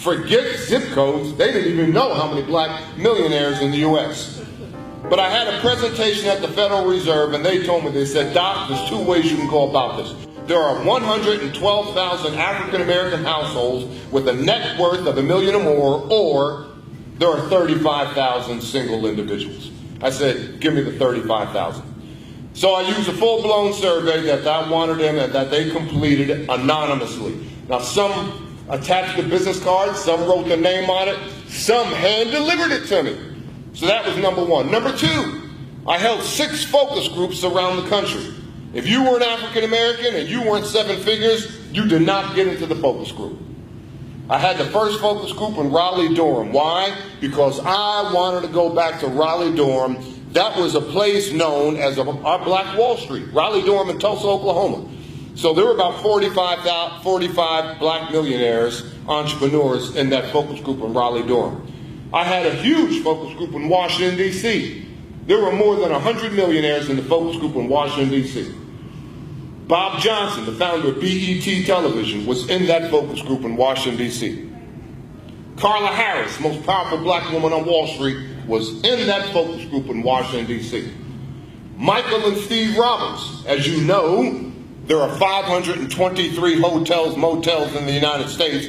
Forget zip codes, they didn't even know how many black millionaires in the U.S. But I had a presentation at the Federal Reserve, and they told me, they said, Doc, there's two ways you can go about this. There are 112,000 African-American households with a net worth of $1 million or more, or there are 35,000 single individuals. I said, give me the 35,000. So I used a full-blown survey that I wanted them and that they completed anonymously. Now, some attached the business cards, some wrote their name on it, some hand-delivered it to me. So that was number one. Number two, I held 6 focus groups around the country. If you were an African American and you weren't 7 figures, you did not get into the focus group. I had the first focus group in Raleigh-Durham. Why? Because I wanted to go back to Raleigh-Durham. That was a place known as our Black Wall Street, Raleigh-Durham in Tulsa, Oklahoma. So there were about 45 black millionaires, entrepreneurs in that focus group in Raleigh-Durham. I had a huge focus group in Washington, D.C. There were more than 100 millionaires in the focus group in Washington, D.C. Bob Johnson, the founder of BET Television, was in that focus group in Washington, D.C. Carla Harris, most powerful black woman on Wall Street, was in that focus group in Washington, D.C. Michael and Steve Roberts, as you know, there are 523 hotels, motels in the United States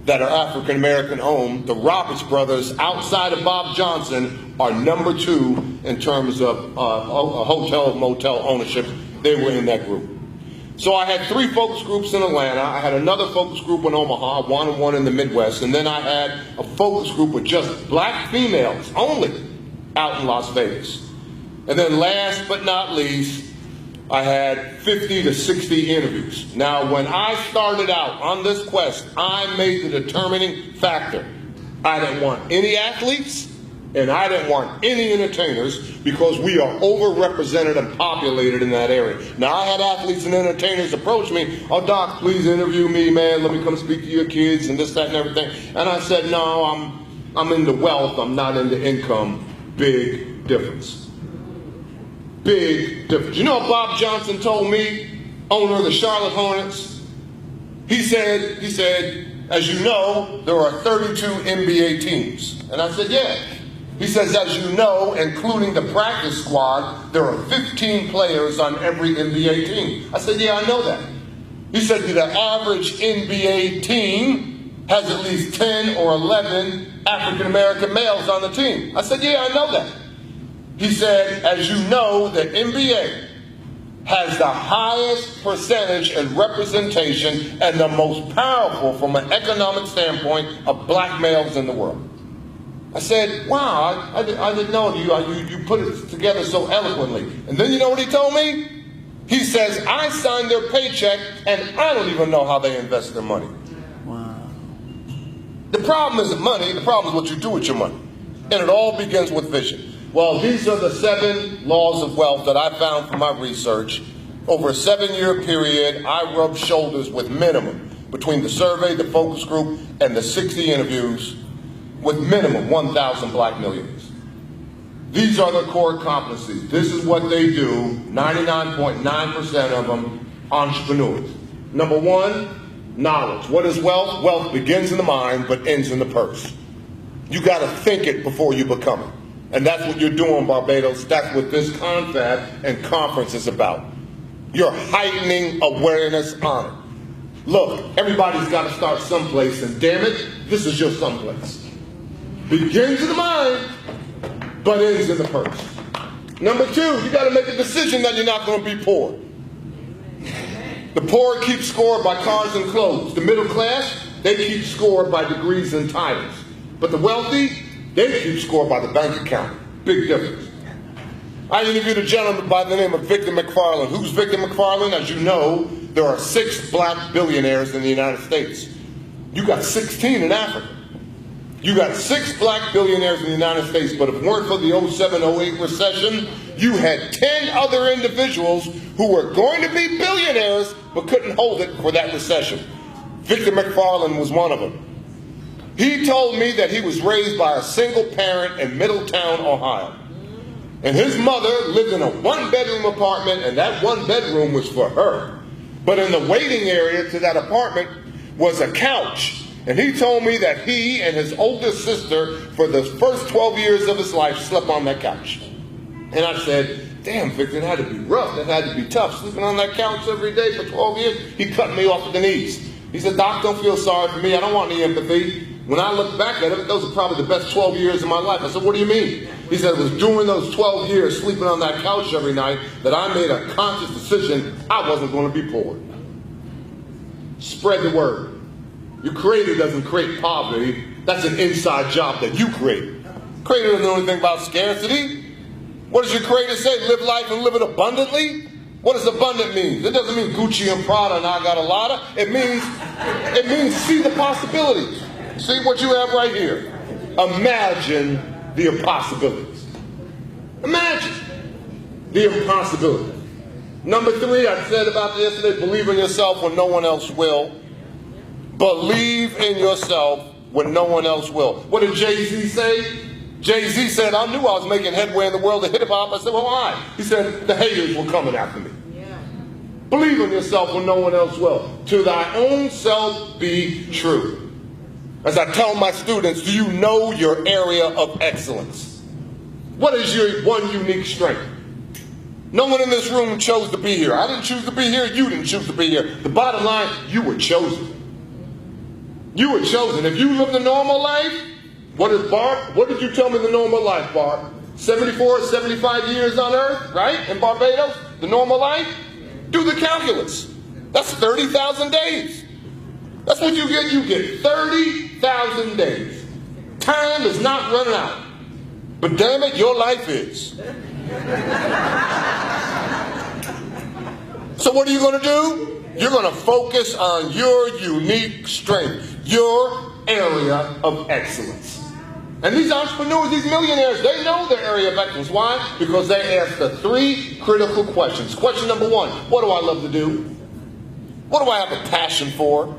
that are African-American owned. The Roberts brothers, outside of Bob Johnson, are number 2 in terms of hotel, motel ownership. They were in that group. So I had 3 focus groups in Atlanta. I had another focus group in Omaha, one in the Midwest, and then I had a focus group with just black females only out in Las Vegas. And then last but not least, I had 50 to 60 interviews. Now, when I started out on this quest, I made the determining factor. I didn't want any athletes, and I didn't want any entertainers, because we are overrepresented and populated in that area. Now, I had athletes and entertainers approach me, oh, Doc, please interview me, man, let me come speak to your kids, and this, that, and everything. And I said, no, I'm into wealth, I'm not into income. Big difference. Big difference. You know what Bob Johnson told me, owner of the Charlotte Hornets? He said, as you know, there are 32 NBA teams. And I said, yeah. He says, as you know, including the practice squad, there are 15 players on every NBA team. I said, yeah, I know that. He said, the average NBA team has at least 10 or 11 African-American males on the team. I said, yeah, I know that. He said, as you know, the NBA has the highest percentage and representation and the most powerful from an economic standpoint of black males in the world. I said, wow, I didn't know you put it together so eloquently. And then you know what he told me? He says, I signed their paycheck and I don't even know how they invest their money. Wow. The problem isn't money, the problem is what you do with your money. And it all begins with vision. Well, these are the 7 laws of wealth that I found from my research. Over a 7-year period, I rubbed shoulders with minimum, between the survey, the focus group, and the 60 interviews, with minimum 1,000 black millionaires. These are the core competencies. This is what they do, 99.9% of them, entrepreneurs. Number 1, knowledge. What is wealth? Wealth begins in the mind, but ends in the purse. You gotta think it before you become it. And that's what you're doing, Barbados. That's what this confab and conference is about. You're heightening awareness on it. Look, everybody's got to start someplace, and damn it, this is your someplace. Begins in the mind, but ends in the purse. Number 2, you got to make a decision that you're not going to be poor. The poor keep score by cars and clothes. The middle class, they keep score by degrees and titles. But the wealthy, they keep score by the bank account. Big difference. I interviewed a gentleman by the name of Victor McFarlane. Who's Victor McFarlane? As you know, there are 6 black billionaires in the United States. You got 16 in Africa. You got 6 black billionaires in the United States, but if it weren't for the 07-08 recession, you had 10 other individuals who were going to be billionaires, but couldn't hold it for that recession. Victor McFarlane was one of them. He told me that he was raised by a single parent in Middletown, Ohio. And his mother lived in a 1-bedroom apartment, and that 1 bedroom was for her. But in the waiting area to that apartment was a couch And he told me that he and his older sister, for the first 12 years of his life, slept on that couch. And I said, damn, Victor, it had to be rough. That had to be tough. Sleeping on that couch every day for 12 years, he cut me off at the knees. He said, Doc, don't feel sorry for me. I don't want any empathy. When I look back at it, those are probably the best 12 years of my life. I said, what do you mean? He said, it was during those 12 years sleeping on that couch every night that I made a conscious decision I wasn't going to be poor. Spread the word. Your Creator doesn't create poverty. That's an inside job that you create. Creator doesn't know anything about scarcity. What does your Creator say? Live life and live it abundantly? What does abundant mean? It doesn't mean Gucci and Prada and I got a lot of. It means see the possibilities. See what you have right here. Imagine the impossibilities. Imagine the impossibility. Number 3, I said about this yesterday, believe in yourself when no one else will. Believe in yourself when no one else will. What did Jay-Z say? Jay-Z said, I knew I was making headway in the world of hip-hop. I said, well, why? He said, the haters were coming after me. Yeah. Believe in yourself when no one else will. To thy own self be true. As I tell my students, do you know your area of excellence? What is your one unique strength? No one in this room chose to be here. I didn't choose to be here. You didn't choose to be here. The bottom line, you were chosen. You were chosen. If you lived a normal life, what did you tell me the normal life, Barb? 74, 75 years on earth, right? In Barbados, the normal life? Do the calculus. That's 30,000 days. That's what you get. You get 30,000 days. Time is not running out. But damn it, your life is. So what are you going to do? You're going to focus on your unique strength, your area of excellence. And these entrepreneurs, these millionaires, they know their area of excellence. Why? Because they ask the 3 critical questions. Question number 1, what do I love to do? What do I have a passion for?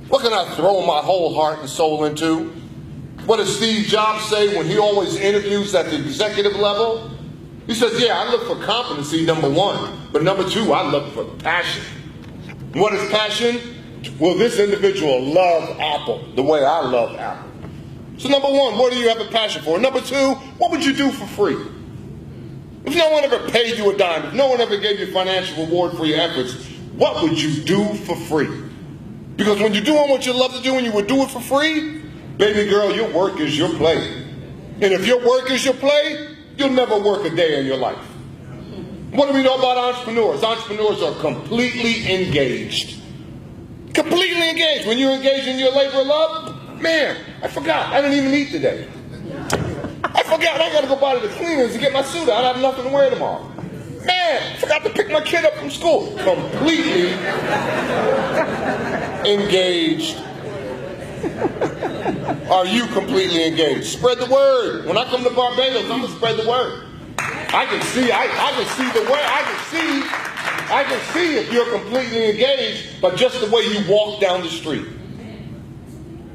What can I throw my whole heart and soul into? What does Steve Jobs say when he always interviews at the executive level? He says, yeah, I look for competency, number 1. But number 2, I look for passion. What is passion? Will this individual love Apple the way I love Apple? So number 1, what do you have a passion for? Number 2, what would you do for free? If no one ever paid you a dime, if no one ever gave you financial reward for your efforts, what would you do for free? Because when you're doing what you love to do and you would do it for free, baby girl, your work is your play. And if your work is your play, you'll never work a day in your life. What do we know about entrepreneurs? Entrepreneurs are completely engaged. Completely engaged. When you're engaged in your labor of love, man, I forgot. I didn't even eat today. I forgot. I got to go by to the cleaners and get my suit out. I have nothing to wear tomorrow. Man, I forgot to pick my kid up from school. Completely engaged. Are you completely engaged? Spread the word. When I come to Barbados, I'm going to spread the word. I can see the way. I can see if you're completely engaged by just the way you walk down the street.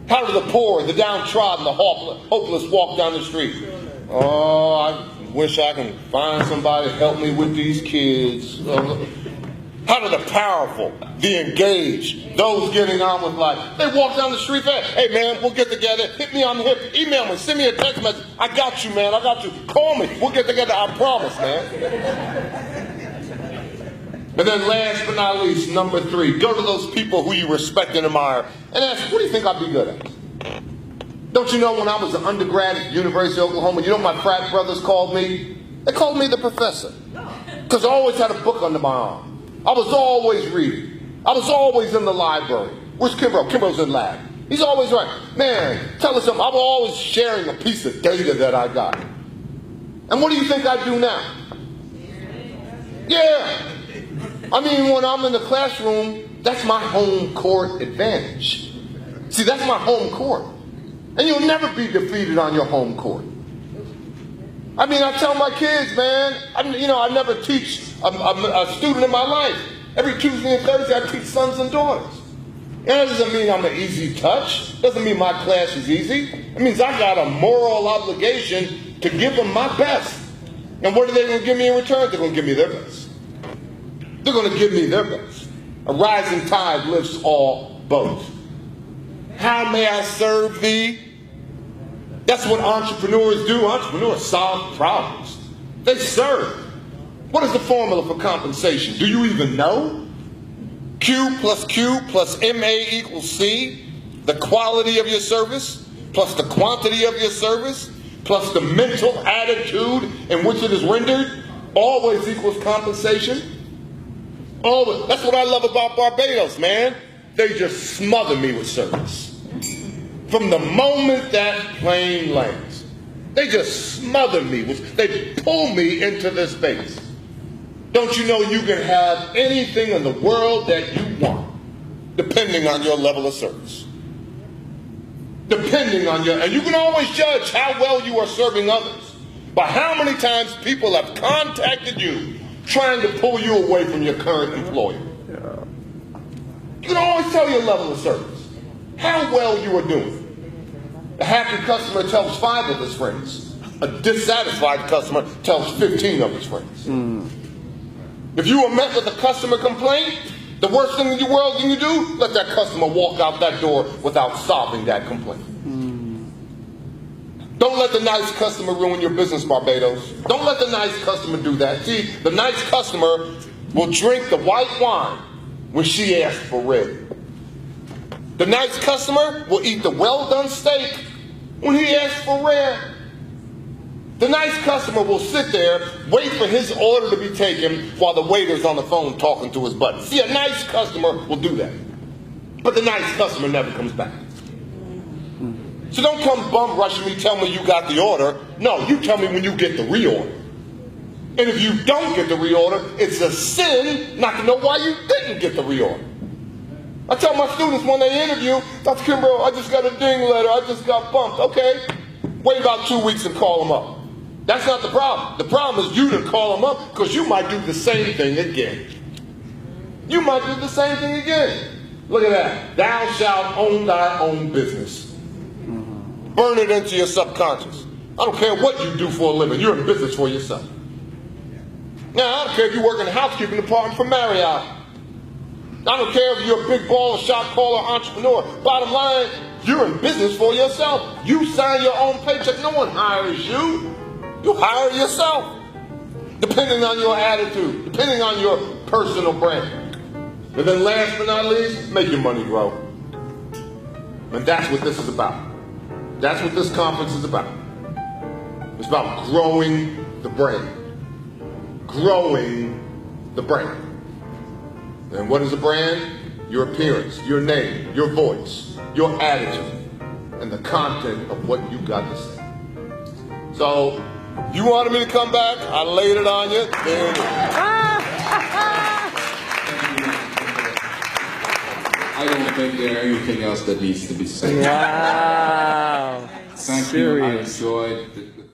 How do the poor, the downtrodden, the hopeless walk down the street? Oh, I wish I can find somebody to help me with these kids. How do the powerful, the engaged, those getting on with life, they walk down the street fast. Hey man, we'll get together. Hit me on the hip. Email me. Send me a text message. I got you, man. I got you. Call me. We'll get together. I promise, man. And then last but not least, number 3, go to those people who you respect and admire and ask, what do you think I'd be good at? Don't you know when I was an undergrad at University of Oklahoma, you know what my frat brothers called me? They called me the professor. Because I always had a book under my arm. I was always reading. I was always in the library. Where's Kimbro? Kimbro's in lab. He's always right. Man, tell us something. I'm always sharing a piece of data that I got. And what do you think I do now? Yeah. I mean, when I'm in the classroom, that's my home court advantage. See, that's my home court. And you'll never be defeated on your home court. I mean, I tell my kids, man, I never teach a student in my life. Every Tuesday and Thursday, I teach sons and daughters. And that doesn't mean I'm an easy touch. Doesn't mean my class is easy. It means I got a moral obligation to give them my best. And what are they going to give me in return? They're going to give me their best. They're going to give me their best. A rising tide lifts all boats. How may I serve thee? That's what entrepreneurs do. Entrepreneurs solve problems. They serve. What is the formula for compensation? Do you even know? Q plus MA equals C. The quality of your service plus the quantity of your service plus the mental attitude in which it is rendered always equals compensation. Always. That's what I love about Barbados, man. They just smother me with service. From the moment that plane lands, they just smother me. They pull me into this space. Don't you know you can have anything in the world that you want, depending on your level of service. And you can always judge how well you are serving others by how many times people have contacted you trying to pull you away from your current employer. You can always tell your level of service, how well you are doing. A happy customer tells 5 of his friends. A dissatisfied customer tells 15 of his friends. If you are met with a customer complaint, the worst thing in the world you can do, let that customer walk out that door without solving that complaint. Don't let the nice customer ruin your business, Barbados. Don't let the nice customer do that. See, the nice customer will drink the white wine when she asks for red. The nice customer will eat the well-done steak when he asks for red. The nice customer will sit there, wait for his order to be taken while the waiter's on the phone talking to his buddy. See, a nice customer will do that. But the nice customer never comes back. So don't come bum rushing me, tell me you got the order. No, you tell me when you get the reorder. And if you don't get the reorder, it's a sin not to know why you didn't get the reorder. I tell my students when they interview, Dr. Kimbro, I just got a ding letter, I just got bumped. Okay, wait about 2 weeks and call them up. That's not the problem. The problem is you to call them up because you might do the same thing again. You might do the same thing again. Look at that. Thou shalt own thy own business. Burn it into your subconscious. I don't care what you do for a living. You're in business for yourself. Now, I don't care if you work in the housekeeping department for Marriott. I don't care if you're a big baller, shot caller, entrepreneur. Bottom line, you're in business for yourself. You sign your own paycheck. No one hires you. You hire yourself. Depending on your attitude, depending on your personal brand. And then last but not least, make your money grow. And that's what this is about. That's what this conference is about. It's about growing the brand. Growing the brand. And what is a brand? Your appearance, your name, your voice, your attitude, and the content of what you got to say. So, you wanted me to come back, I laid it on you, there it is. I don't think there's anything else that needs to be said. Wow. Thank you, I enjoyed